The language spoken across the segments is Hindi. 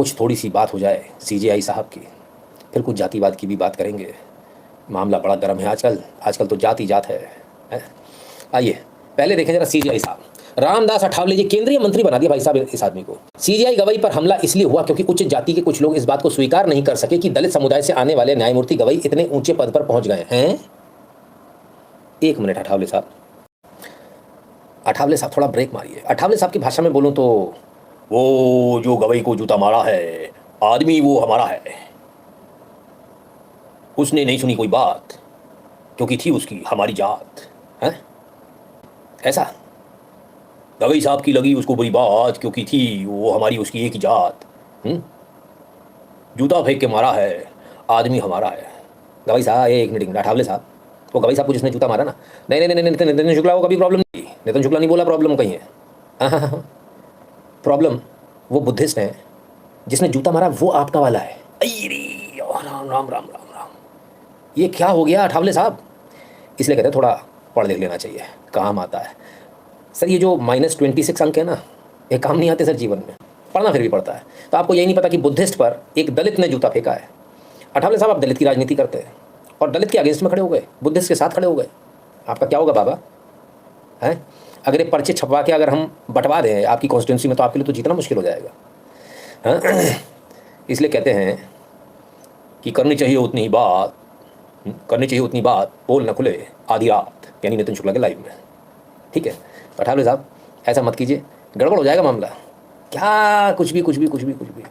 कुछ थोड़ी सी बात हो जाए सीजेआई साहब की, फिर कुछ जातिवाद की भी बात करेंगे। मामला बड़ा गर्म है आजकल, आजकल तो जात ही जात है? आइए पहले देखें जरा सीजेआई साहब। रामदास अठावले जी केंद्रीय मंत्री बना दिया भाई साहब इस आदमी को। सीजेआई गवई पर हमला इसलिए हुआ क्योंकि उच्च जाति के कुछ लोग इस बात को स्वीकार नहीं कर सके कि दलित समुदाय से आने वाले न्यायमूर्ति गवई इतने ऊंचे पद पर पहुंच गए हैं। एक मिनट अठावले साहब, अठावले साहब थोड़ा ब्रेक मारिए। अठावले साहब की भाषा में बोलूं तो वो जो गवई को जूता मारा है आदमी वो हमारा है, उसने नहीं सुनी कोई बात क्योंकि थी उसकी हमारी जात है। ऐसा गवई साहब की लगी उसको बुरी बात क्योंकि थी वो हमारी उसकी एक ही जात। जूता फेंक के मारा है आदमी हमारा है। गवई साहब एक मिनट अठावले साहब, वो गवई साहब को जिसने जूता मारा ना, नहीं नहीं नहीं नितिन शुक्ला को कभी प्रॉब्लम नहीं, नितिन शुक्ला नहीं बोला प्रॉब्लम कहीं है। हाँ, प्रॉब्लम वो बुद्धिस्ट है जिसने जूता मारा वो आपका वाला है। राम राम राम राम राम, ये क्या हो गया अठावले साहब? इसलिए कहते हैं थोड़ा पढ़ लिख लेना चाहिए, काम आता है सर। ये जो -26 अंक है ना, ये काम नहीं आते सर जीवन में, पढ़ना फिर भी पड़ता है। तो आपको यही नहीं पता कि बुद्धिस्ट पर एक दलित ने जूता फेंका है। अठावले साहब आप दलित की राजनीति करते हैं और दलित के अगेंस्ट में खड़े हो गए, बुद्धिस्ट के साथ खड़े हो गए। आपका क्या होगा बाबा हैं? अगर ये पर्चे छपवा के अगर हम बंटवा दें आपकी कॉन्स्टिट्यूंसी में तो आपके लिए तो जीतना मुश्किल हो जाएगा। हाँ, इसलिए कहते हैं कि करनी चाहिए उतनी ही बात, करनी चाहिए उतनी बात, पोल न खुले आधी रात, यानी नितिन शुक्ला के लाइव में। ठीक है अठावले साहब, ऐसा मत कीजिए, गड़बड़ हो जाएगा मामला। क्या कुछ भी कुछ भी कुछ भी कुछ भी,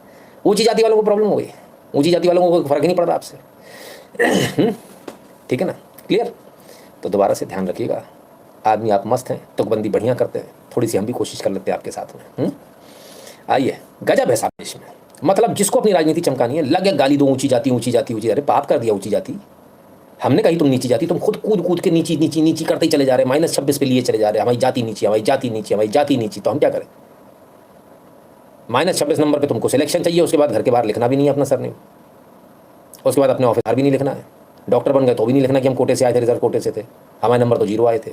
ऊंची जाति वालों को प्रॉब्लम हो गई, ऊंची जाति वालों को फर्क ही नहीं पड़ रहा आपसे। ठीक है ना, क्लियर? तो दोबारा से ध्यान रखिएगा, आदमी आप मस्त हैं, तुकबंदी बढ़िया करते हैं, थोड़ी सी हम भी कोशिश कर लेते हैं आपके साथ में। आइए, गजब है साहब देश में, मतलब जिसको अपनी राजनीति चमकानी है लगे गाली दो, ऊंची जाति ऊंची जाति ऊंची। अरे पाप कर दिया ऊंची जाति, हमने कही तुम नीची जाति, तुम खुद कूद कूद के नीची नीची नीची करते ही चले जा रहे हैं, -26 पे लिए चले जा रहे हैं, हमारी जाति नीची हमारी जाति नीची हमारी जाति नीची। तो हम क्या करें? -26 नंबर पे तुमको सिलेक्शन चाहिए, उसके बाद घर के बाहर लिखना भी नहीं है अपना सरनेम, उसके बाद अपने ऑफिसर भी नहीं लिखना है, डॉक्टर बन गए तो भी नहीं लिखना कि हम कोटे से आए थे, रिजर्व कोटे से थे, हमारे नंबर तो 0 आए थे।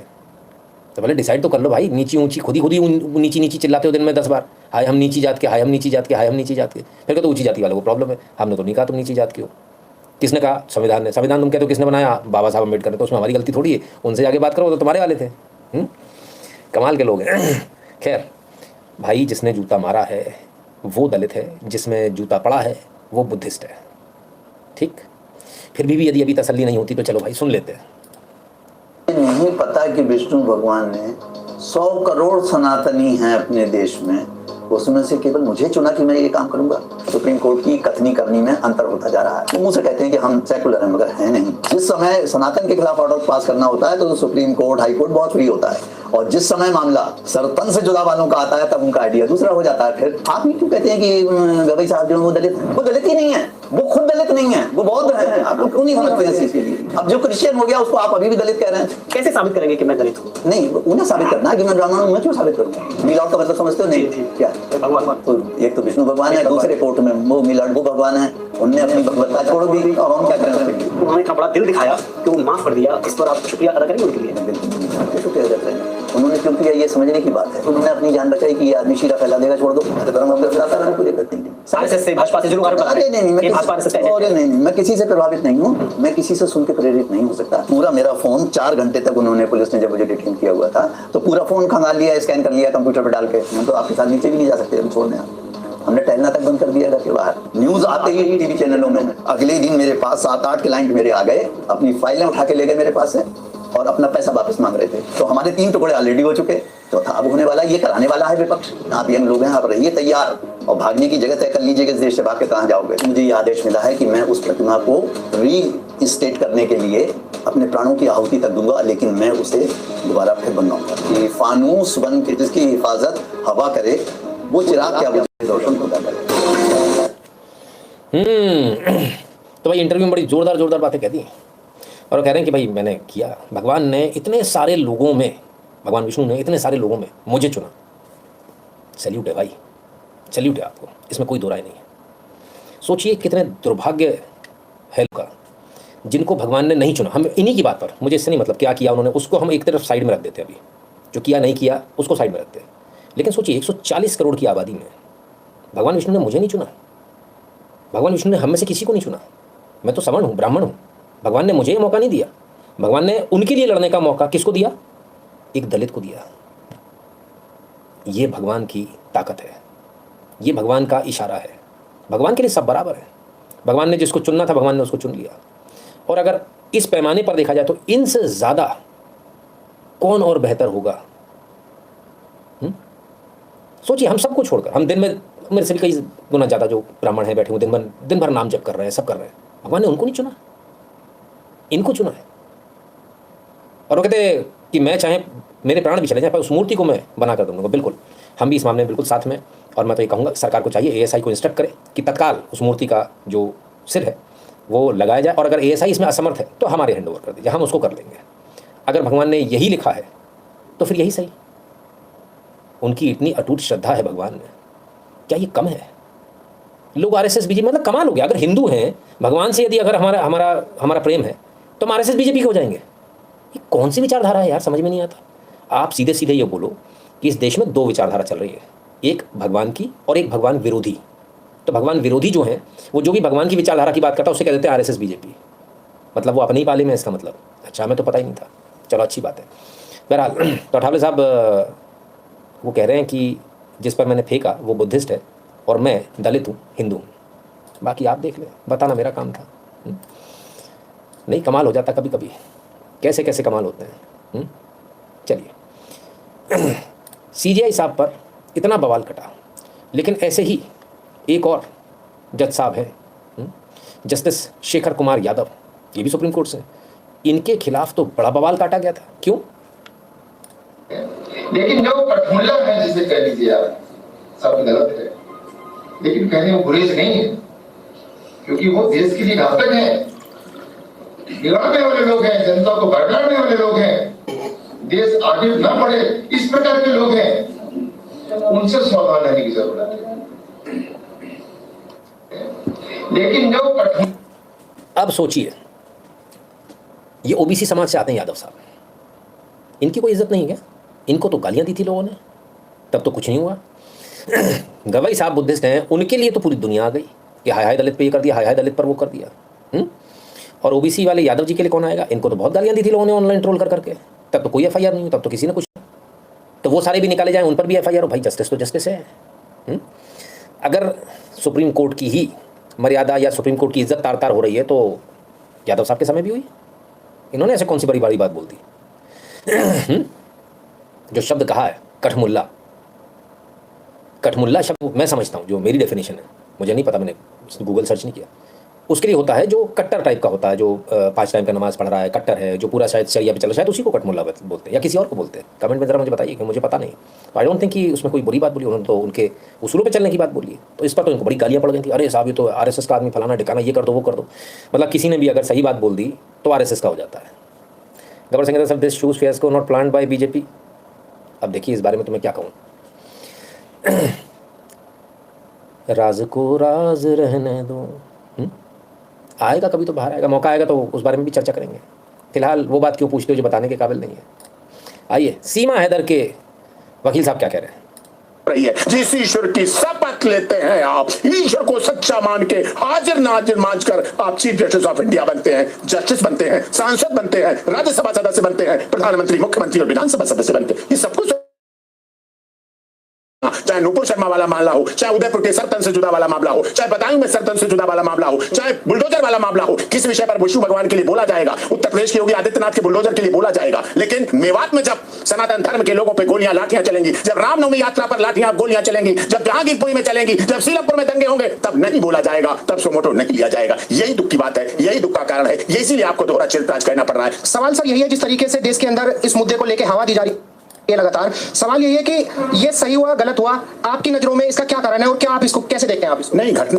तो पहले डिसाइड तो कर लो भाई, नीची ऊंची खुद ही नीची नीची चिल्लाते हो दिन में 10 बार, हाय हम नीची जात के, हाय हम नीची जात के, हाय हम नीची जात के। फिर कहते ऊंची जाति वालों को प्रॉब्लम है, हमने तो नहीं कहा तुम नीची जात के हो। किसने कहा? संविधान ने। संविधान तुम कहते हो किसने बनाया? बाबा साहब अम्बेडकर ने। तो उसमें हमारी गलती थोड़ी है, उनसे जाके बात करो, तो तुम्हारे वाले थे। कमाल के लोग हैं। खैर भाई, जिसने जूता मारा है वो दलित है, जिसमें जूता पड़ा है वो बुद्धिस्ट है। ठीक, फिर भी यदि अभी तसल्ली नहीं होती तो चलो भाई सुन लेते हैं। नहीं पता कि विष्णु भगवान ने 100 करोड़ सनातनी हैं अपने देश में, उसमें से केवल मुझे चुना कि मैं ये काम करूंगा। सुप्रीम कोर्ट की कथनी करनी में अंतर होता जा रहा है। वो मुझसे कहते हैं कि हम सेकुलर हैं, मगर है नहीं। जिस समय सनातन के खिलाफ ऑर्डर पास करना होता है तो सुप्रीम कोर्ट, हाई कोर्ट बहुत फ्री होता है, और जिस समय मामला सरतन से जुदा वालों का आता है तब उनका आइडिया दूसरा हो जाता है। फिर आप ही क्यों कहते हैं कि गवई साहब जो वो दलित ही नहीं है, वो खुद दलित नहीं है, वो बौद्ध है। आप लोग क्यों नहीं समझते हैं इसके लिए? अब जो क्रिश्चियन हो गया उसको आप अभी भी दलित कह रहे हैं। कैसे साबित करेंगे कि मैं दलित हूँ? नहीं, उन्हें साबित करना है कि मैं ब्राह्मण हूँ। मैं क्यों साबित करूँगा? मिलावट का मतलब समझते हो? नहीं, क्या तो एक तो विष्णु भगवान है, दूसरे कोर्ट में वो मिलावट वो भगवान है, उनने अपनी भगवत्ता छोड़ दी, और हम क्या करें? उन्होंने इतना बड़ा दिल दिखाया कि वो माफ कर दिया, इस पर आप शुक्रिया अदा करेंगे उनके लिए? शुक्रिया अदा करेंगे। उन्होंने क्यों किया ये समझने की बात है। उन्होंने अपनी जान बचाई कि ये आदमी शीरा फैला देगा, छोड़ दो, भाजपा से जरूर। नहीं, मैं किसी से प्रभावित नहीं हूँ, मैं किसी से सुन के प्रेरित नहीं हो सकता। पूरा मेरा फोन 4 घंटे तक उन्होंने, पुलिस ने जब मुझे डिटेन किया हुआ था तो पूरा फोन खंगाल लिया, स्कैन कर लिया कंप्यूटर पर डाल के। हम तो आपके साथ नीचे भी नहीं जा सकते, हम छोड़ने हमने टहलना तक बंद कर दिया घर के बाहर। न्यूज आते ही टीवी चैनलों में अगले दिन मेरे पास 7-8 क्लाइंट मेरे आ गए, अपनी फाइलें उठा के ले गए मेरे पास से और अपना पैसा वापस मांग रहे थे। तो हमारे 3 टुकड़े ऑलरेडी हो चुके, चौथा अब होने वाला। ये कराने वाला है विपक्ष। आप यंग लोग हैं, आप रहिए तैयार और भागने की जगह तय कर लीजिए कि इस देश से भाग के कहाँ जाओगे। मुझे ये आदेश मिला है कि मैं उस प्रतिमा को री करने के लिए अपने प्राणों की आहुति तक दूंगा, लेकिन मैं उसे दोबारा फिर बनवाऊंगा। कि फानूस बन के जिसकी हिफाजत हवा करे, वो चिराग क्या रोशन होता करे। तो भाई इंटरव्यू में बड़ी जोरदार बातें कहती हैं और कह रहे हैं कि भाई मैंने किया, भगवान ने इतने सारे लोगों में, भगवान विष्णु ने इतने सारे लोगों में मुझे चुना। सैल्यूट है भाई, सैल्यूट है आपको, इसमें कोई दो राय नहीं है। सोचिए कितने दुर्भाग्य है लोग का जिनको भगवान ने नहीं चुना। हम इन्हीं की बात पर, मुझे इससे नहीं मतलब क्या किया उन्होंने, उसको हम एक तरफ साइड में रख देते हैं, अभी जो किया नहीं किया उसको साइड में रखते हैं। लेकिन सोचिए 140 करोड़ की आबादी में भगवान विष्णु ने मुझे नहीं चुना, भगवान विष्णु ने हम में से किसी को नहीं चुना। मैं तो सवर्ण हूँ, ब्राह्मण हूँ, भगवान ने मुझे ये मौका नहीं दिया। भगवान ने उनके लिए लड़ने का मौका किसको दिया? एक दलित को दिया। ये भगवान की ताकत है, ये भगवान का इशारा है। भगवान के लिए सब बराबर है। भगवान ने जिसको चुनना था भगवान ने उसको चुन लिया। और अगर इस पैमाने पर देखा जाए तो इनसे ज़्यादा कौन और बेहतर होगा? सोचिए, हम सबको छोड़कर, हम दिन में, मेरे से भी कई गुना ज़्यादा जो ब्राह्मण हैं बैठे हुए दिन भर नाम जप कर रहे हैं, सब कर रहे हैं, भगवान ने उनको नहीं चुना, इनको चुना है। और वो कहते हैं कि मैं चाहे मेरे प्राण भी चले जाए पर उस मूर्ति को मैं बना कर दूंगा। बिल्कुल, हम भी इस मामले में बिल्कुल साथ में। और मैं तो ये कहूँगा सरकार को चाहिए एएसआई को इंस्ट्रक्ट करे कि तत्काल उस मूर्ति का जो सिर है वो लगाया जाए। और अगर एएसआई इसमें असमर्थ है तो हमारे हैंड ओवर कर दीजिए, हम उसको कर लेंगे। अगर भगवान ने यही लिखा है तो फिर यही सही। उनकी इतनी अटूट श्रद्धा है भगवान में, क्या ये कम है? लोग आरएसएस बीजेपी, मतलब कमाल हो गया। अगर हिंदू हैं, भगवान से यदि अगर हमारा हमारा हमारा प्रेम है तो हम आरएसएस बीजेपी हो जाएंगे। ये कौन सी विचारधारा है यार, समझ में नहीं आता। आप सीधे सीधे ये बोलो कि इस देश में दो विचारधारा चल रही है, एक भगवान की और एक भगवान विरोधी। तो भगवान विरोधी जो हैं वो जो भी भगवान की विचारधारा की बात करता है उसे कह देते हैं आरएसएस बीजेपी। मतलब वो अपने ही पाले में, इसका मतलब। अच्छा, हमें तो पता ही नहीं था। चलो, अच्छी बात है। बहरहाल तो अठावले साहब वो कह रहे हैं कि जिस पर मैंने फेंका वो बुद्धिस्ट है और मैं दलित हूँ, हिंदू हूँ। बाकी आप देख लें, बताना मेरा काम था। नहीं, कमाल हो जाता कभी कभी, कैसे कैसे कमाल होते हैं। चलिए, सीजीआई साहब पर इतना बवाल कटा, लेकिन ऐसे ही एक और जज साहब हैं, जस्टिस शेखर कुमार यादव, ये भी सुप्रीम कोर्ट से, इनके खिलाफ तो बड़ा बवाल काटा गया था। क्यों? लेकिन जो कठमुल्ला है, जिसे कह लीजिए आप, सब गलत है, लेकिन कहने वो बुरे से नहीं है, क्योंकि वो देश के लिए घातक है, बिगाड़ने वाले लोग हैं, जनता को भड़काने वाले लोग हैं, देश आगे ना बढ़े इस प्रकार के लोग हैं, उनसे सावधान रहने की जरूरत है। लेकिन जो अब सोचिए, ये ओबीसी समाज से आते हैं यादव साहब, इनकी कोई इज्जत नहीं है? इनको तो गालियां दी थी लोगों ने, तब तो कुछ नहीं हुआ। गवाई साहब बुद्धिस्ट हैं, उनके लिए तो पूरी दुनिया आ गई कि हाय हाय दलित पे ये कर दिया, हाय हाय दलित पर वो कर दिया। और ओबीसी वाले यादव जी के लिए कौन आएगा? इनको तो बहुत गालियां दी थी लोगों ने ऑनलाइन ट्रोल कर करके, तब तो कोई एफआईआर नहीं हुई, तब तो किसी ने कुछ। तो वो सारे भी निकाले जाएं, उन पर भी एफआईआर हो। भाई, जस्टिस तो जस्टिस है। अगर सुप्रीम कोर्ट की ही मर्यादा या सुप्रीम कोर्ट की इज्जत तार तार हो रही है तो यादव साहब के समय भी हुई। इन्होंने ऐसे कौन सी बड़ी बात बोल दी? जो शब्द कहा है कठमुल्ला, कठमुल्ला शब्द मैं समझता हूँ, जो मेरी डेफिनेशन है, मुझे नहीं पता, मैंने गूगल सर्च नहीं किया, उसके लिए होता है जो कट्टर टाइप का होता है, जो 5 टाइम का नमाज पढ़ रहा है, कट्टर है, जो पूरा शायद शरिया पे चल रहा है, शायद उसी को कठमुल्ला बोलते हैं, या किसी और को बोलते हैं। कमेंट में जरा मुझे बताइए, कि मुझे पता नहीं। आई डोंट थिंक कि उसमें कोई बुरी बात बोली, उन्होंने तो उनके उसूलों पे चलने की बात बोली है। तो इस पर तो इनको बड़ी गालियाँ पड़ गई थी, अरे साहब ये तो आरएसएस का आदमी, फलाना ढिकाना, ये कर दो वो कर दो। मतलब किसी ने भी अगर सही बात बोल दी तो आरएसएस का हो जाता है। Gabbar Singh sir, this shoes fares को नॉट प्लान्ड बाय बीजेपी। अब देखिए, इस बारे में तो मैं क्या कहूँ। राज को राज रहने दो, आएगा कभी तो बाहर आएगा, मौका आएगा तो उस बारे में भी चर्चा करेंगे। फिलहाल वो बात क्यों पूछते हो जो बताने के काबिल नहीं है। आइए, सीमा हैदर के वकील साहब क्या कह रहे हैं। रही है। जिस ईश्वर की शपथ लेते हैं आप, ईश्वर को सच्चा मान के हाजिर नाजिर मान कर आप चीफ जस्टिस ऑफ इंडिया बनते हैं, जस्टिस बनते हैं, सांसद बनते हैं, राज्यसभा सदस्य बनते हैं, प्रधानमंत्री, मुख्यमंत्री और विधानसभा सदस्य बनते हैं। ये सब कुछ, चाहे नूपुर शर्मा वाला मामला हो, चाहे उदयपुर के सरतन से जुदा वाला मामला हो, चाहे बदायूं में सरतन से जुदा वाला मामला हो, चाहे बुलडोजर वाला मामला हो, किस विषय पर विष्णु भगवान के लिए बोला जाएगा, उत्तर प्रदेश के योगी आदित्यनाथ के बुलडोजर के लिए बोला जाएगा। लेकिन मेवात में जब सनातन धर्म के लोगों पे गोलियां लाठियां चलेंगी, जब रामनवमी यात्रा पर लाठियां गोलियां चलेंगी, जब जहांगीरपुरी में चलेंगी, जब सीलमपुर में दंगे होंगे, तब नहीं बोला जाएगा, तब सुमोटो नहीं लिया जाएगा। यही दुख की बात है, यही दुख का कारण है, ये इसीलिए आपको दोहरा चिल्ताज करना पड़ रहा है। सवाल सर यही है, जिस तरीके से देश के अंदर इस मुद्दे को लेकर हवा दी जा रही है लगातार, सवाल यही है कि ये सही हुआ गलत हुआ, आपकी नजरों में इसका क्या कारण है और क्या आप इसको कैसे देखते हैं? आप इसको नहीं घटना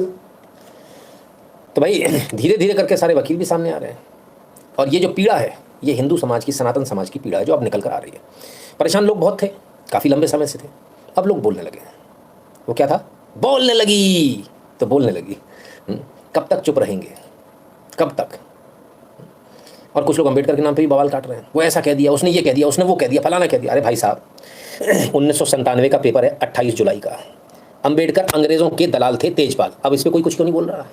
तो भाई धीरे धीरे करके सारे वकील भी सामने आ रहे हैं। और ये जो पीड़ा है, ये हिंदू समाज की, सनातन समाज की पीड़ा है जो अब निकल कर आ रही है। परेशान लोग बहुत थे, काफ़ी लंबे समय से थे, अब लोग बोलने लगे। वो क्या था? बोलने लगी तो बोलने लगी। कब तक चुप रहेंगे, कब तक? और कुछ लोग अम्बेडकर के नाम पे भी बवाल काट रहे हैं, वो ऐसा कह दिया, उसने ये कह दिया, उसने वो कह दिया, फलाना कह दिया। अरे भाई साहब, 1997 का पेपर है, 28 जुलाई का। अंबेडकर अंग्रेजों के दलाल थे। तेजपाल, अब इस पे कोई कुछ क्यों नहीं बोल रहा?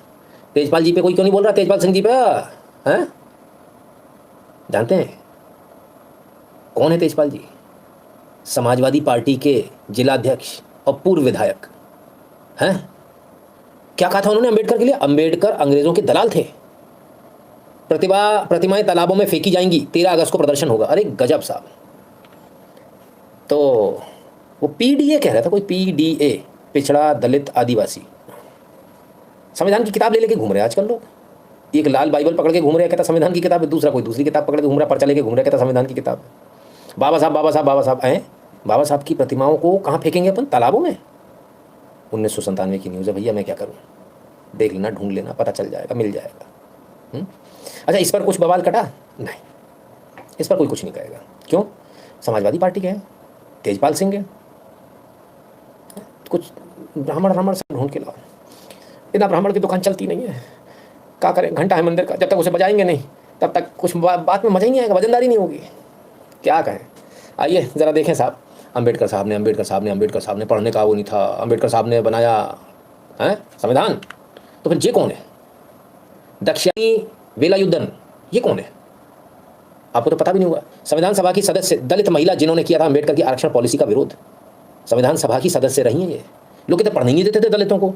तेजपाल जी पे कोई क्यों नहीं बोल रहा? तेजपाल सिंह जी पे हैं? जानते हैं कौन है तेजपाल जी? समाजवादी पार्टी के जिलाध्यक्ष और पूर्व विधायक हैं। क्या कहा था उन्होंने अंबेडकर के लिए? अंबेडकर अंग्रेजों के दलाल थे। प्रतिमाएं तालाबों में फेंकी जाएंगी, 13 अगस्त को प्रदर्शन होगा। अरे गजब साहब। तो वो पीडीए कह रहा था, कोई पीडीए, पिछड़ा दलित आदिवासी। संविधान की किताब ले लेके घूम रहे हैं आजकल लोग। एक लाल बाइबल पकड़ के घूम रहे हैं, कहता संविधान की किताब है, दूसरा कोई दूसरी किताब पकड़ के घूम रहा है, पर्चा लेके घूम रहा है, कहता संविधान की किताब है। बाबा साहब हैं। बाबा साहब की प्रतिमाओं को कहाँ फेंकेंगे अपन? तालाबों में। 1997 की न्यूज़ है भैया, मैं क्या करूँ? देख लेना, ढूंढ लेना, पता चल जाएगा, मिल जाएगा। अच्छा, इस पर कुछ बवाल कटा? नहीं, इस पर कोई कुछ नहीं कहेगा। क्यों? समाजवादी पार्टी के हैं, तेजपाल सिंह है। कुछ ब्राह्मण से ढूंढ के लाओ। इतना ब्राह्मण की दुकान चलती नहीं है, क्या करें? घंटा है मंदिर का, जब तक उसे बजाएंगे नहीं तब तक कुछ बात में मजा ही नहीं आएगा, वजनदारी नहीं होगी। क्या कहें? आइए ज़रा देखें साहब, अंबेडकर साहब ने पढ़ने का वो नहीं था, अंबेडकर साहब ने बनाया है संविधान। तो फिर ये कौन है? दक्षिणी वेलायुधन, ये कौन है? आपको तो पता भी नहीं हुआ। संविधान सभा की सदस्य दलित महिला जिन्होंने किया था अंबेडकर की आरक्षण पॉलिसी का विरोध, संविधान सभा की सदस्य रही हैं ये। लोग कहते पढ़ने नहीं देते थे दलितों को,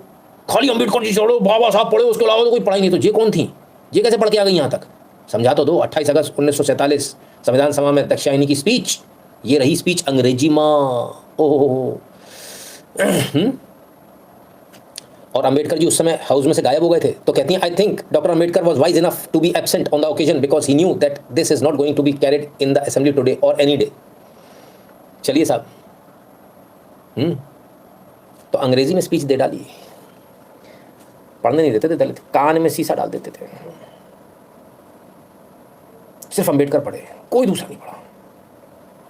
खाली अंबेडकर जी छोड़ो, बाबा साहब पढ़े, उसके अलावा तो कोई पढ़ाई नहीं। तो ये कौन थी? ये कैसे पढ़ के आ गई यहाँ तक? समझा तो दो। 28 अगस्त 1947 संविधान सभा में दक्षिणायनी की स्पीच, ये रही स्पीच अंग्रेजी माँ। ओह। और अंबेडकर जी उस समय हाउस में से गायब हो गए थे। तो कहती हैं, I think doctor Ambedkar was wise enough to be absent on the occasion because he knew that this is not going to be carried in the assembly today or any day. चलिए साहब, तो अंग्रेजी में स्पीच दे डाली। पढ़ने नहीं देते थे दलित, कान में शीशा डाल देते थे। सिर्फ अंबेडकर पढ़े, कोई दूसरा नहीं पढ़ा।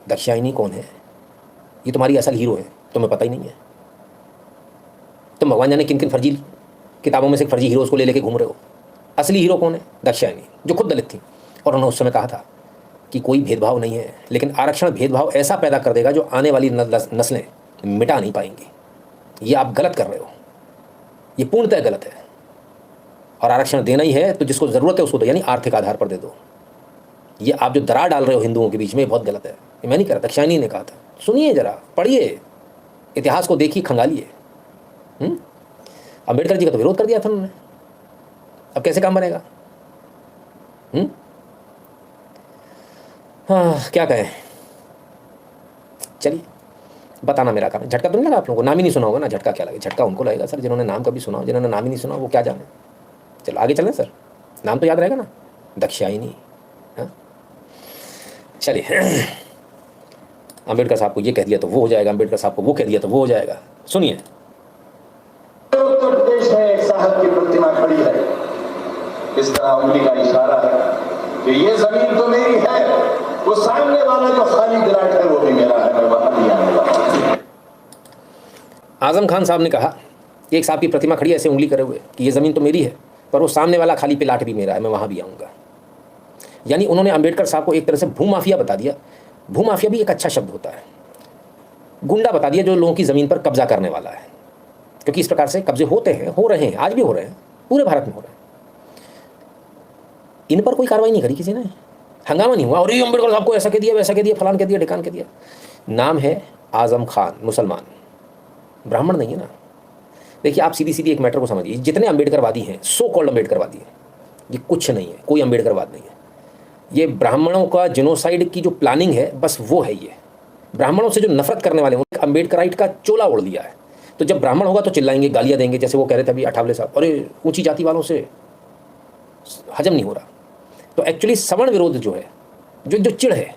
दक्षिणायनी कौन है? ये तुम्हारी असल हीरो है, तुम्हें पता ही नहीं है। तुम भगवान जाने किन किन फर्जी किताबों में से फर्जी हीरोज़ को ले लेके घूम रहे हो। असली हीरो कौन है? दक्षिणायनी, जो खुद दलित थी। और उन्होंने उस समय कहा था कि कोई भेदभाव नहीं है, लेकिन आरक्षण भेदभाव ऐसा पैदा कर देगा जो आने वाली नस्लें मिटा नहीं पाएंगी। ये आप गलत कर रहे हो, ये पूर्णतः गलत है। और आरक्षण देना ही है तो जिसको ज़रूरत है उसको दो, यानी आर्थिक आधार पर दे दो। ये आप जो दरार डाल रहे हो हिंदुओं के बीच में, बहुत गलत है। ये मैं नहीं कह रहा, दक्षिणायनी ने कहा था। सुनिए जरा, पढ़िए, इतिहास को देखिए, खंगालिए। अंबेडकर जी का तो विरोध कर दिया था उन्होंने, अब कैसे काम बनेगा? हाँ, क्या कहें? चलिए, बताना मेरा काम है। झटका तो नहीं लगा आप लोगों को? नाम ही नहीं सुना होगा ना, झटका क्या लगे? झटका उनको लगेगा सर जिन्होंने नाम कभी सुना हो, जिन्होंने नाम ही नहीं सुना वो क्या जाने। चलो आगे चलें सर, नाम तो याद रहेगा ना, दक्षिणायनी। हाँ चलिए, अंबेडकर साहब को ये कह दिया तो वो हो जाएगा, अंबेडकर साहब को वो कह दिया तो वो हो जाएगा। सुनिए, उत्तर प्रदेश में एक साहब की प्रतिमा खड़ी है, इस तरह उंगली का इशारा है कि ये जमीन तो मेरी है, वो सामने वाला जो खाली विराट है वो भी मेरा है, मैं वहां भी आने वाला। आजम खान साहब ने कहा, एक साहब की प्रतिमा खड़ी है ऐसे उंगली करे हुए कि ये ज़मीन तो मेरी है, पर वो सामने वाला खाली प्लाट भी मेरा है, मैं वहाँ भी आऊँगा। यानी उन्होंने अंबेडकर साहब को एक तरह से भूमाफिया बता दिया। भूमाफिया भी एक अच्छा शब्द होता है। गुंडा बता दिया जो लोगों की ज़मीन पर कब्जा करने वाला है, क्योंकि इस प्रकार से कब्जे होते हैं, हो रहे हैं, आज भी हो रहे हैं, पूरे भारत में हो रहे हैं। इन पर कोई कार्रवाई नहीं करी किसी ने, हंगामा नहीं हुआ और ये अंबेडकर साहब को ऐसा कह दिया, वैसा कह दिया, फलान कह दिया, ढिकान कह दिया। नाम है आजम खान, मुसलमान, ब्राह्मण नहीं है ना। देखिए, आप सीधी सीधी एक मैटर को समझिए, जितने अंबेडकरवादी हैं, सो कॉल्ड अंबेडकरवादी हैं, ये कुछ नहीं है, कोई अंबेडकरवाद नहीं है। ये ब्राह्मणों का जिनोसाइड की जो प्लानिंग है, बस वो है। ये ब्राह्मणों से जो नफरत करने वाले हैं, अंबेडकराइट का चोला ओढ़ लिया है। तो जब ब्राह्मण होगा तो चिल्लाएंगे, गालियाँ देंगे, जैसे वो कह रहे थे अभी अठावले साहब, अरे ऊंची जाति वालों से हजम नहीं हो रहा। तो एक्चुअली सवर्ण विरोध जो है, जो चिढ़ है,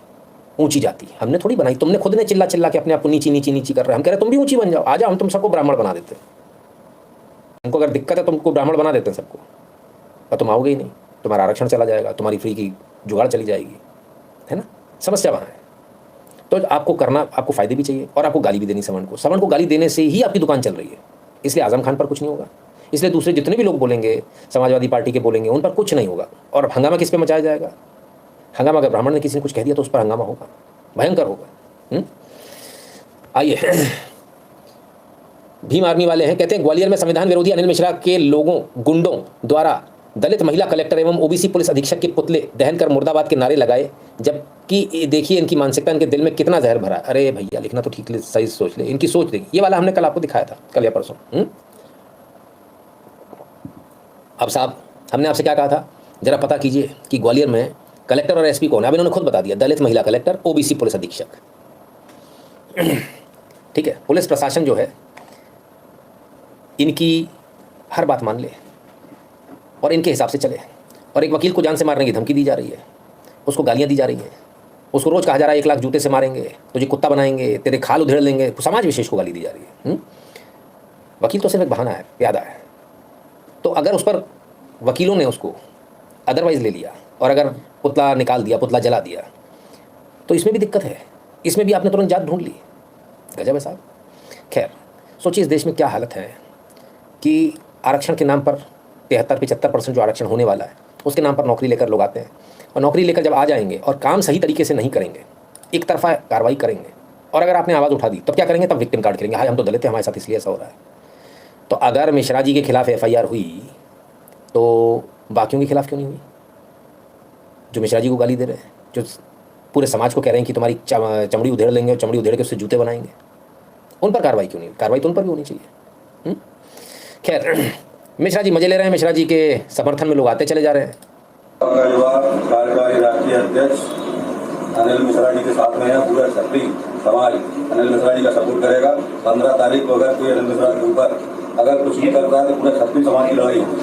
ऊंची जाति हमने थोड़ी बनाई, तुमने खुद ने चिल्ला चिल्ला के अपने आप को नीची नीची नीची कर रहे हैं। हम कह रहे तुम भी ऊंची बन जाओ, आ जाओ, हम तुम सबको ब्राह्मण बना देते। हमको अगर दिक्कत है तुमको ब्राह्मण बना देते हैं सबको, और तुम आओगे ही नहीं, तुम्हारा आरक्षण चला जाएगा, तुम्हारी फ्री की जुगाड़ चली जाएगी, है ना। समस्या वहाँ है। तो आपको करना, आपको फ़ायदे भी चाहिए और आपको गाली भी देनी सवर्ण को। सवर्ण को गाली देने से ही आपकी दुकान चल रही है। इसलिए आजम खान पर कुछ नहीं होगा, इसलिए दूसरे जितने भी लोग बोलेंगे, समाजवादी पार्टी के बोलेंगे, उन पर कुछ नहीं होगा। और हंगामा किस पे मचाया जाएगा? हंगामा अगर ब्राह्मण ने किसी ने कुछ कह दिया तो उस पर हंगामा होगा, भयंकर होगा। आइए, भीम आर्मी वाले हैं, कहते हैं ग्वालियर में संविधान विरोधी अनिल मिश्रा के गुंडों द्वारा दलित महिला कलेक्टर एवं ओबीसी पुलिस अधीक्षक के पुतले दहन कर मुर्दाबाद के नारे लगाए, जबकि देखिए इनकी मानसिकता, इनके दिल में कितना जहर भरा। अरे भैया लिखना तो ठीक सही सोच ले, इनकी सोच देखिए। ये वाला हमने कल आपको दिखाया था, कल या परसों। अब साहब हमने आपसे क्या कहा था, जरा पता कीजिए कि ग्वालियर में कलेक्टर और एसपी कौन है। अब इन्होंने खुद बता दिया, दलित महिला कलेक्टर, ओबीसी पुलिस अधीक्षक। ठीक है, पुलिस प्रशासन जो है इनकी हर बात मान ले और इनके हिसाब से चले। और एक वकील को जान से मारने की धमकी दी जा रही है, उसको गालियां दी जा रही हैं, उसको रोज कहा जा रहा है 1 लाख जूते से मारेंगे, तुझे कुत्ता बनाएंगे, तेरे खाल उधेड़ लेंगे। समाज विशेष को गाली दी जा रही है। वकील तो सिर्फ एक बहाना है, प्यादा है। तो अगर उस पर वकीलों ने उसको अदरवाइज ले लिया और अगर पुतला निकाल दिया, पुतला जला दिया, तो इसमें भी दिक्कत है। इसमें भी आपने तुरंत जात ढूंढ ली। गजब है साहब। खैर सोचिए इस देश में क्या हालत है कि आरक्षण के नाम पर 73-75% जो आरक्षण होने वाला है उसके नाम पर नौकरी लेकर लोग आते हैं, और नौकरी लेकर जब आ जाएंगे और काम सही तरीके से नहीं करेंगे, एक तरफा कार्रवाई करेंगे, और अगर आपने आवाज़ उठा दी तब क्या करेंगे, तब विक्टिम कार्ड करेंगे, हाय हम तो दलित हैं, हमारे साथ इसलिए ऐसा हो रहा है। तो अगर मिश्रा जी के खिलाफ FIR हुई तो बाकियों के खिलाफ क्यों नहीं हुई, जो मिश्रा जी को गाली दे रहे हैं, जो पूरे समाज को कह रहे हैं कि तुम्हारी चमड़ी उधेड़ लेंगे और चमड़ी उधेड़ के उससे जूते बनाएंगे, उन पर कार्रवाई क्यों नहीं? कार्रवाई तो उन पर भी होनी चाहिए। खैर मिश्रा जी मजे ले रहे हैं, मिश्रा जी के समर्थन में लोग आते चले जा रहे हैं। कार्यकारी राष्ट्रीय अध्यक्ष अनिल मिश्रा जी के साथ में है। पूरा क्षत्रिय समाज अनिल मिश्रा जी का सपोर्ट करेगा। 15 तारीख को अगर कोई अनिल मिश्रा के ऊपर अगर कुछ नहीं करता है तो पूरा क्षत्रिय समाज की लड़ाई होगी,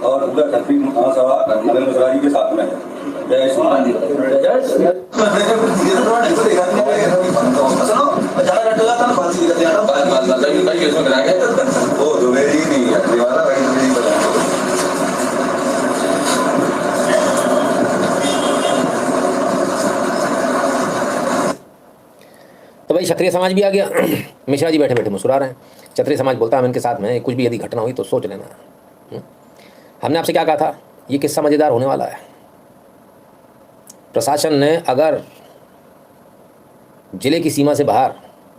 और पूरा क्षत्रिय महासभा अनिल मिश्रा जी के साथ में है। जय श्री तो भाई क्षत्रिय समाज भी आ गया। मिश्रा जी बैठे बैठे मुस्कुरा रहे हैं। क्षत्रिय समाज बोलता है हम इनके साथ में, कुछ भी यदि घटना हुई तो सोच लेना। हमने आपसे क्या कहा था, ये किस्सा मज़ेदार होने वाला है। प्रशासन ने अगर जिले की सीमा से बाहर,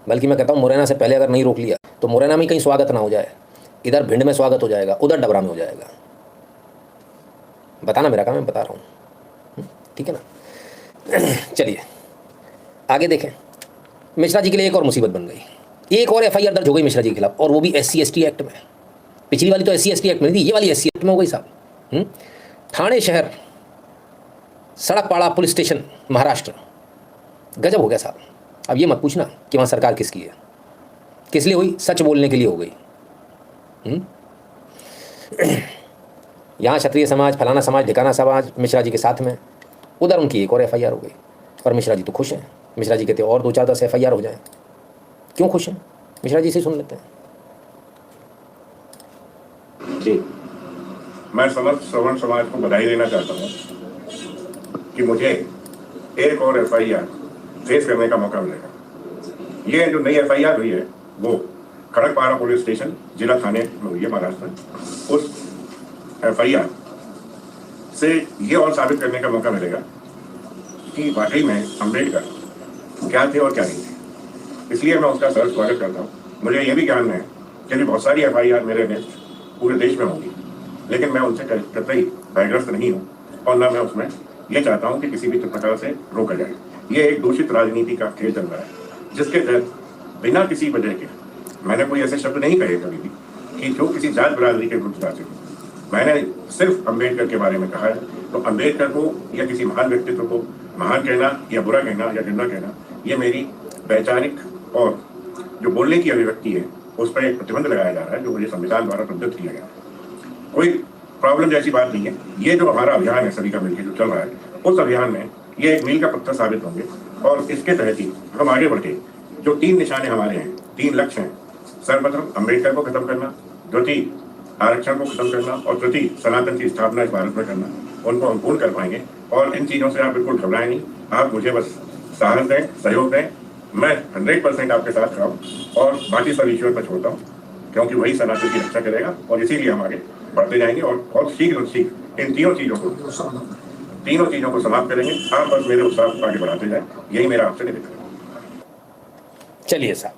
बल्कि मैं कहता हूँ मुरैना से पहले अगर नहीं रोक लिया तो मुरैना में कहीं स्वागत ना हो जाए, इधर भिंड में स्वागत हो जाएगा, उधर डबरा में हो जाएगा। बताना मेरा काम, मैं बता रहा हूँ, ठीक है ना। चलिए आगे देखें। मिश्रा जी के लिए एक और मुसीबत बन गई, एक और FIR दर्ज हो गई मिश्रा जी के खिलाफ, और वो भी SC/ST एक्ट में। पिछली वाली तो SC/ST एक्ट में थी, ये वाली SC एक्ट में हो गई साहब। ठाणे शहर सड़कपाड़ा पुलिस स्टेशन महाराष्ट्र। गजब हो गया साहब। अब ये मत पूछना कि वहाँ सरकार किसकी है, किस लिए हुई, सच बोलने के लिए हो गई। यहाँ क्षत्रिय समाज, फलाना समाज, ढिकाना समाज मिश्रा जी के साथ में, उधर उनकी एक और FIR हो गई। पर मिश्रा जी तो खुश हैं। मिश्रा जी कहते और 2-4-10 FIR हो जाए। क्यों खुश हैं? मिश्रा जी से सुन लेते हैं। जी मैं समस्त श्रवण समाज को बधाई देना चाहता हूँ कि मुझे एक और FIR फेस करने का मौका मिलेगा। ये जो नई FIR हुई है वो खड़गपारा पुलिस स्टेशन जिला थाने में हुई है महाराष्ट्र। उस FIR से ये और साबित करने का मौका मिलेगा कि वाकई में अम्बेडकर क्या थे और क्या नहीं थे। इसलिए मैं उसका सर स्वागत करता हूँ। मुझे ये भी ज्ञान है कि बहुत सारी FIR मेरे अगेंस्ट पूरे देश में होंगी, लेकिन मैं उनसे कतई भयग्रस्त नहीं हूँ, और ना मैं उसमें ये चाहता हूँ कि किसी भी प्रकार से रोका जाए। ये एक दूषित राजनीति का खेल चल रहा है, जिसके तहत बिना किसी वजह के, मैंने कोई ऐसे शब्द नहीं कहे कभी भी कि जो किसी जात बिरादरी के ग्रुप से, मैंने सिर्फ अम्बेडकर के बारे में कहा है। तो अम्बेडकर को या किसी महान व्यक्तित्व को महान कहना या बुरा कहना या गंदा कहना, ये मेरी वैचारिक और जो बोलने की अभिव्यक्ति है उस पर एक प्रतिबंध लगाया जा रहा है, जो मुझे संविधान द्वारा प्रदत्त किया गया। कोई प्रॉब्लम जैसी बात नहीं है। ये जो हमारा अभियान है सभी का मिलकर जो चल रहा है, उस अभियान में ये एक मील का पत्थर साबित होंगे, और इसके तहत ही हम आगे बढ़ के जो 3 निशाने हमारे हैं, 3 लक्ष्य हैं, सर्वप्रथम अम्बेडकर को खत्म करना, द्वितीय आरक्षण को खत्म करना, और तृतीय सनातन की स्थापना इस भारत में करना, उनको हम पूर्ण कर पाएंगे। और इन चीज़ों से आप बिल्कुल घबराएं नहीं, आप मुझे बस साहस दें, सहयोग दें। मैं 100% आपके साथ खड़ा हूँ, और बाकी सब ईश्वर पर छोड़ता हूँ, क्योंकि वही सनातन की रक्षा करेगा, और इसीलिए हम आगे बढ़ते जाएंगे और बहुत शीघ्र इन तीनों चीज़ों को समाप्त करेंगे। आप बस मेरे उत्साह को आगे बढ़ाते जाए, यही मेरा आपसे निवेदन है। चलिए साहब,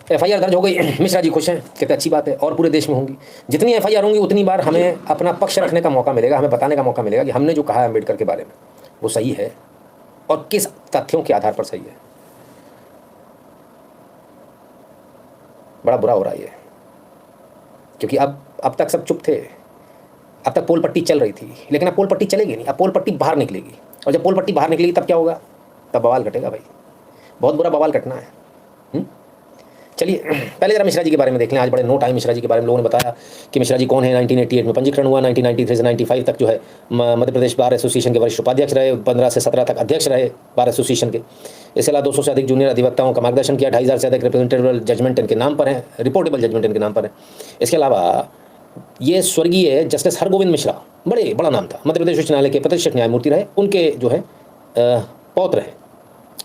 FIR दर्ज हो गई, मिश्रा जी खुश हैं, कहते अच्छी बात है, और पूरे देश में होंगी। जितनी FIR होंगी उतनी बार हमें अपना पक्ष रखने का मौका मिलेगा, हमें बताने का मौका मिलेगा कि हमने जो कहा है अम्बेडकर के बारे में वो सही है और किस तथ्यों के आधार पर सही है। बड़ा बुरा हो रहा है ये, क्योंकि अब तक सब चुप थे, अब तक पोल पट्टी चल रही थी, लेकिन अब पोल पट्टी चलेगी नहीं, अब पोल पट्टी बाहर निकलेगी, और जब पोल पट्टी बाहर निकलेगी तब क्या होगा? तब बवाल कटेगा भाई, बहुत बुरा बवाल कटना है। चलिए पहले जरा मिश्रा जी के बारे में देख लें। आज बड़े नोट आए मिश्रा जी के बारे में, लोगों ने बताया कि मिश्रा जी कौन है। 1988 में पंजीकरण हुआ, 1993 से 95 तक जो है मध्य प्रदेश बार एसोसिएशन के वरिष्ठ उपाध्यक्ष रहे, 15 से 17 तक अध्यक्ष रहे बार एसोसिएशन के। इसके अलावा 200 से अधिक जूनियर अधिवक्ताओं का मार्गदर्शन किया, 2500 से अधिक रिप्रेजेंटेबल जजमेंट इनके नाम पर है, रिपोर्टेबल जजमेंट इनके नाम पर है। इसके अलावा ये स्वर्गीय जस्टिस हरगोविंद मिश्रा, बड़ा नाम था, मध्य प्रदेश उच्च न्यायालय के प्रतिष्ठित न्यायमूर्ति रहे, उनके जो है पौत्र हैं,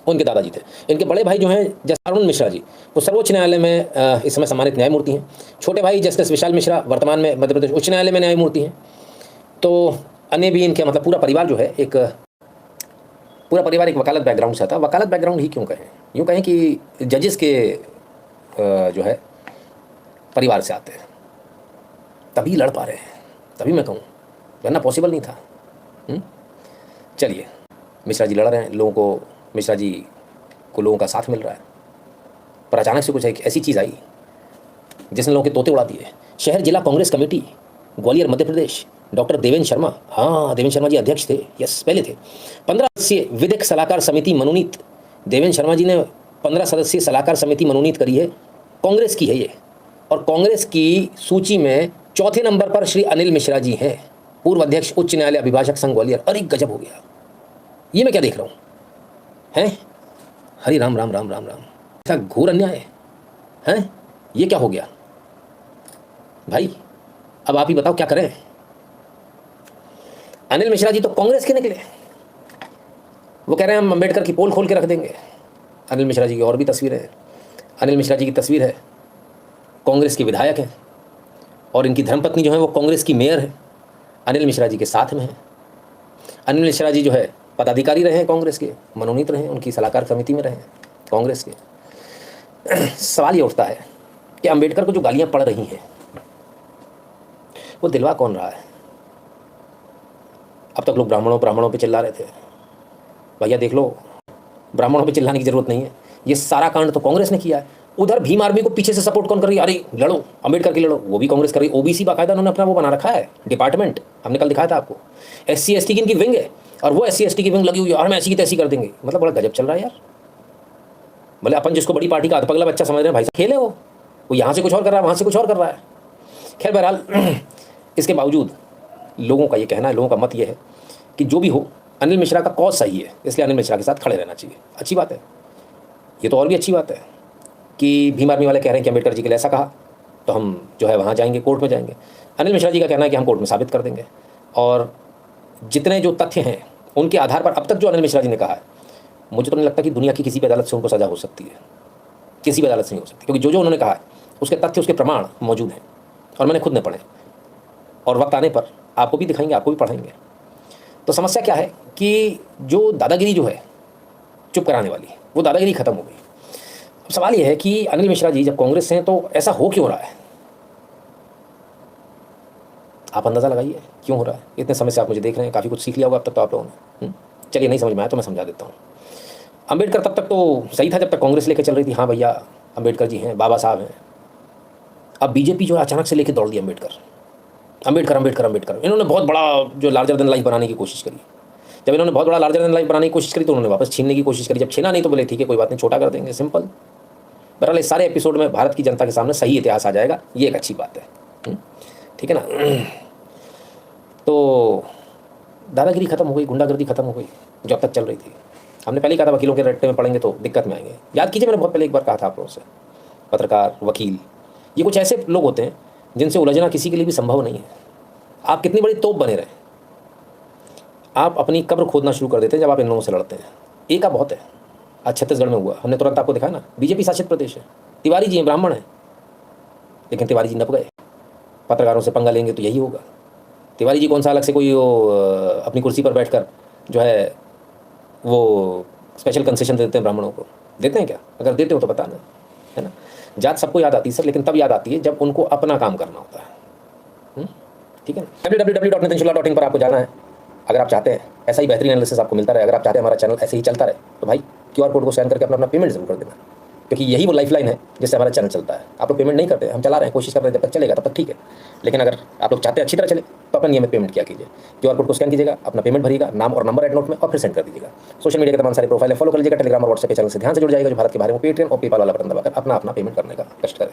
उनके दादाजी थे। इनके बड़े भाई जो हैं जस्टिस अरुण मिश्रा जी, वो सर्वोच्च न्यायालय में इस समय सम्मानित न्यायमूर्ति हैं। छोटे भाई जस्टिस विशाल मिश्रा वर्तमान में मध्य प्रदेश उच्च न्यायालय में न्यायमूर्ति हैं। तो अन्य भी इनके मतलब पूरा परिवार जो है एक वकालत बैकग्राउंड से आता। वकालत बैकग्राउंड ही क्यों कहें, यूँ कहें कि जजेस के जो है परिवार से आते हैं, तभी लड़ पा रहे हैं, तभी मैं कहूँ, वरना पॉसिबल नहीं था। चलिए मिश्रा जी लड़ रहे हैं, मिश्रा जी को लोगों का साथ मिल रहा है, पर अचानक से कुछ एक ऐसी चीज़ आई जिसने लोगों के तोते उड़ा दिए। शहर जिला कांग्रेस कमेटी ग्वालियर मध्य प्रदेश, डॉक्टर देवेंद्र शर्मा, हाँ देवेंद्र शर्मा जी अध्यक्ष थे, यस पहले थे। 15 सदस्यीय विधिक सलाहकार समिति मनोनीत, देवेंद्र शर्मा जी ने 15 सदस्यीय सलाहकार समिति मनोनीत करी है, कांग्रेस की है ये, और कांग्रेस की सूची में चौथे नंबर पर श्री अनिल मिश्रा जी हैं, पूर्व अध्यक्ष उच्च न्यायालय अभिभाषक संघ ग्वालियर। अरे गजब हो गया, ये मैं क्या देख रहा हूँ हैं? हरि राम राम राम राम राम, ऐसा घोर अन्याय है, ये क्या हो गया भाई? अब आप ही बताओ क्या करें। अनिल मिश्रा जी तो कांग्रेस के निकले, वो कह रहे हैं हम अम्बेडकर की पोल खोल के रख देंगे। अनिल मिश्रा जी की और भी तस्वीरें हैं। अनिल मिश्रा जी की तस्वीर है, कांग्रेस के विधायक हैं, और इनकी धर्मपत्नी जो है वो कांग्रेस की मेयर है, अनिल मिश्रा जी के साथ में है। अनिल मिश्रा जी जो है पदाधिकारी रहे हैं कांग्रेस के, मनोनीत रहे हैं, उनकी सलाहकार समिति में रहे हैं कांग्रेस के। सवाल ये उठता है कि अंबेडकर को जो गालियां पड़ रही हैं वो दिलवा कौन रहा है? अब तक लोग ब्राह्मणों पे चिल्ला रहे थे, भैया देख लो ब्राह्मणों पे चिल्लाने की जरूरत नहीं है, ये सारा कांड तो कांग्रेस ने किया है। उधर भीम आर्मी को पीछे से सपोर्ट कौन कर रही है? अरे लड़ो अंबेडकर की लड़ो, वो भी कांग्रेस कर रही है। ओबीसी बाकायदा उन्होंने अपना वो बना रखा है डिपार्टमेंट, हमने कल दिखाया था आपको। SC ST की इनकी विंग है, और वो SC ST की विंग लगी हुई है, और हम ऐसी की तैसी कर देंगे। मतलब बड़ा गजब चल रहा है यार। भले अपन जिसको बड़ी पार्टी का अधपगला बच्चा समझ रहे हैं, भाई साहब खेले वो यहाँ से कुछ और कर रहा है, वहाँ से कुछ और कर रहा है। खैर बहरहाल इसके बावजूद लोगों का ये कहना है, लोगों का मत ये है कि जो भी हो अनिल मिश्रा का कॉज सही है, इसलिए अनिल मिश्रा के साथ खड़े रहना चाहिए। अच्छी बात है, ये तो और भी अच्छी बात है कि भीम आर्मी वाले कह रहे हैं कि अम्बेडकर जी के लिए ऐसा कहा, तो हम जो है वहाँ जाएंगे, कोर्ट में जाएंगे। अनिल मिश्रा जी का कहना है कि हम कोर्ट में साबित कर देंगे, और जितने जो तथ्य हैं उनके आधार पर अब तक जो अनिल मिश्रा जी ने कहा है, मुझे तो नहीं लगता कि दुनिया की किसी भी अदालत से उनको सज़ा हो सकती है, किसी भी अदालत से नहीं हो सकती, क्योंकि जो उन्होंने कहा है उसके तथ्य, उसके प्रमाण मौजूद हैं, और मैंने खुद ने पढ़े, और वक्त आने पर आपको भी दिखाएंगे, आपको भी पढ़ाएंगे। तो समस्या क्या है कि जो दादागिरी जो है चुप कराने वाली, वो दादागिरी खत्म हो गई। अब सवाल ये है कि अनिल मिश्रा जी जब कांग्रेस से हैं तो ऐसा हो क्यों रहा है? आप अंदाज़ा लगाइए क्यों हो रहा है। इतने समय से आप मुझे देख रहे हैं, काफ़ी कुछ सीख लिया होगा अब तक तो आप लोगों ने। चलिए नहीं समझ में आया तो मैं समझा देता हूँ। अम्बेडकर तब तक तो सही था जब तक कांग्रेस लेके चल रही थी, हाँ भैया अम्बेडकर जी हैं, बाबा साहब हैं। अब बीजेपी जो है अचानक से लेके दौड़ दी अम्बेडकर, अम्बेडकर अम्बेडकर अम्बेडकर। इन्होंने बहुत बड़ा जो लार्जर देन लाइफ बनाने की कोशिश करी। जब इन्होंने बहुत बड़ा लार्जर देन लाइफ बनाने की कोशिश करी तो उन्होंने वापस छीनने की कोशिश करी। जब छीना नहीं तो बोले ठीक है कोई बात नहीं, छोटा कर देंगे, सिंपल। बहरहाल इस सारे एपिसोड में भारत की जनता के सामने सही इतिहास आ जाएगा, ये एक अच्छी बात है, ठीक है ना। तो दादागिरी खत्म हो गई, गुंडागर्दी खत्म हो गई जो अब तक चल रही थी। हमने पहले कहा था वकीलों के रट्टे में पड़ेंगे तो दिक्कत में आएंगे। याद कीजिए मैंने बहुत पहले एक बार कहा था आप लोगों से, पत्रकार, वकील, ये कुछ ऐसे लोग होते हैं जिनसे उलझना किसी के लिए भी संभव नहीं है। आप कितनी बड़ी तोप बने रहे, आप अपनी कब्र खोदना शुरू कर देते हैं जब आप इन लोगों से लड़ते हैं। एक का बहुत है, आज छत्तीसगढ़ में हुआ, हमने तुरंत आपको दिखाया ना, बीजेपी शासित प्रदेश है, तिवारी जी हैं, ब्राह्मण हैं, लेकिन तिवारी जी नप गए। पत्रकारों से पंगा लेंगे तो यही होगा। तिवारी जी कौन सा अलग से कोई अपनी कुर्सी पर बैठकर जो है वो स्पेशल कंसेशन देते हैं ब्राह्मणों को, देते हैं क्या? अगर देते हो तो बताना, है ना। जात सबको याद आती है सर, लेकिन तब याद आती है जब उनको अपना काम करना होता है। ठीक है, www.nitinshukla.in पर आपको जाना है अगर आप चाहते हैं ऐसा ही बेहतरीन एनालिसिस आपको मिलता रहे। अगर आप चाहते हैं हमारा चैनल ऐसे ही चलता रहे तो भाई QR कोड को स्कैन करके अपना पेमेंट जरूर कर देना, क्योंकि यही वो लाइफलाइन है जिससे हमारा चैनल चलता है। आप लोग पेमेंट नहीं करते, हम चला रहे हैं, कोशिश कर रहे हैं, जब तक चलेगा तब तक ठीक है। लेकिन अगर आप लोग चाहते हैं अच्छी तरह चले तो अपना नियमित पेमेंट किया कीजिए। QR कोड को स्कैन कीजिएगा, अपना पेमेंट भरिएगा, नाम और नंबर एड नोट में, और फिर सेंड कर दीजिएगा। सोशल मीडिया के तमाम सारे प्रोफाइल फॉलो कर लीजिएगा। टेलीग्राम और व्हाट्सएप के चैनल से ध्यान से जुड़ जाएगा। जो भारत के बाहर में पेटीएम और पेपाल वाला बटन दबाकर अपना पेमेंट करने का कष्ट करें।